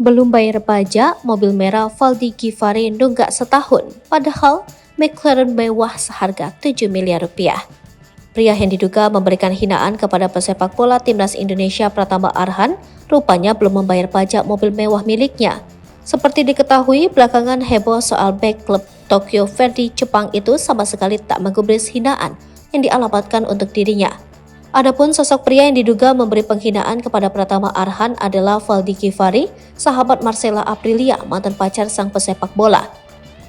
Belum bayar pajak, mobil merah Valdi Givari nunggak setahun, padahal McLaren mewah seharga 7 miliar rupiah. Pria yang diduga memberikan hinaan kepada pesepak bola timnas Indonesia Pratama Arhan rupanya belum membayar pajak mobil mewah miliknya. Seperti diketahui, belakangan heboh soal bek klub Tokyo Verdy Jepang itu sama sekali tak menggubris hinaan yang dialamatkan untuk dirinya. Adapun sosok pria yang diduga memberi penghinaan kepada Pratama Arhan adalah Valdi Givari, sahabat Marcella Aprilia, mantan pacar sang pesepak bola.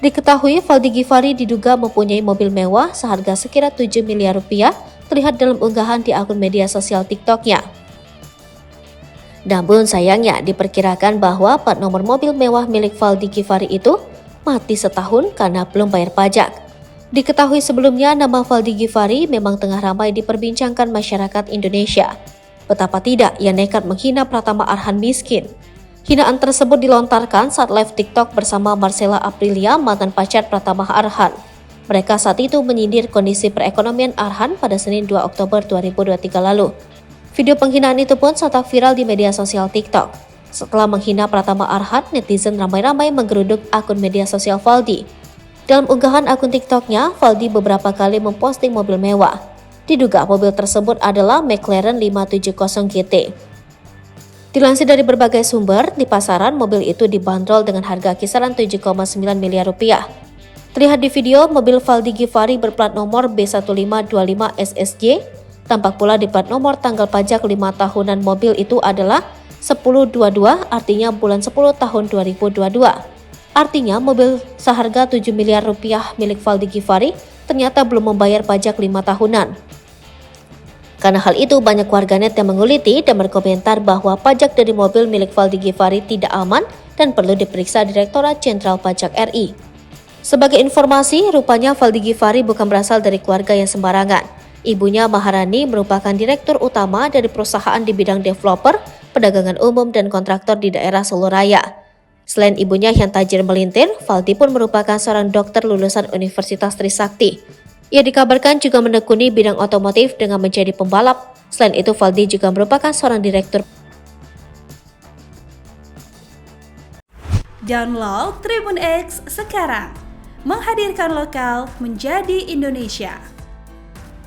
Diketahui Valdi Givari diduga mempunyai mobil mewah seharga sekira 7 miliar rupiah, terlihat dalam unggahan di akun media sosial TikTok-nya. Namun sayangnya diperkirakan bahwa plat nomor mobil mewah milik Valdi Givari itu mati setahun karena belum bayar pajak. Diketahui sebelumnya nama Valdi Givari memang tengah ramai diperbincangkan masyarakat Indonesia. Betapa tidak ia nekat menghina Pratama Arhan miskin. Hinaan tersebut dilontarkan saat live TikTok bersama Marcella Aprilia, mantan pacar Pratama Arhan. Mereka saat itu menyindir kondisi perekonomian Arhan pada Senin 2 Oktober 2023 lalu. Video penghinaan itu pun sontak viral di media sosial TikTok. Setelah menghina Pratama Arhan, netizen ramai-ramai menggeruduk akun media sosial Valdi. Dalam unggahan akun TikTok-nya, Valdi beberapa kali memposting mobil mewah. Diduga mobil tersebut adalah McLaren 570 GT. Dilansir dari berbagai sumber, di pasaran mobil itu dibanderol dengan harga kisaran 7,9 miliar rupiah. Terlihat di video, mobil Valdi Givari berplat nomor B1525 SSJ, tampak pula di plat nomor tanggal pajak 5 tahunan mobil itu adalah 10/22, artinya bulan 10 tahun 2022. Artinya mobil seharga 7 miliar rupiah milik Valdi Givari ternyata belum membayar pajak 5 tahunan. Karena hal itu banyak warganet yang menguliti dan berkomentar bahwa pajak dari mobil milik Valdi Givari tidak aman dan perlu diperiksa Direktorat Jenderal Pajak RI. Sebagai informasi, rupanya Valdi Givari bukan berasal dari keluarga yang sembarangan. Ibunya Maharani merupakan direktur utama dari perusahaan di bidang developer, perdagangan umum dan kontraktor di daerah Solo Raya. Selain ibunya yang tajir melintir, Valdi pun merupakan seorang dokter lulusan Universitas Trisakti. Ia dikabarkan juga menekuni bidang otomotif dengan menjadi pembalap. Selain itu, Valdi juga merupakan seorang direktur. Download Tribun X sekarang, menghadirkan lokal menjadi Indonesia.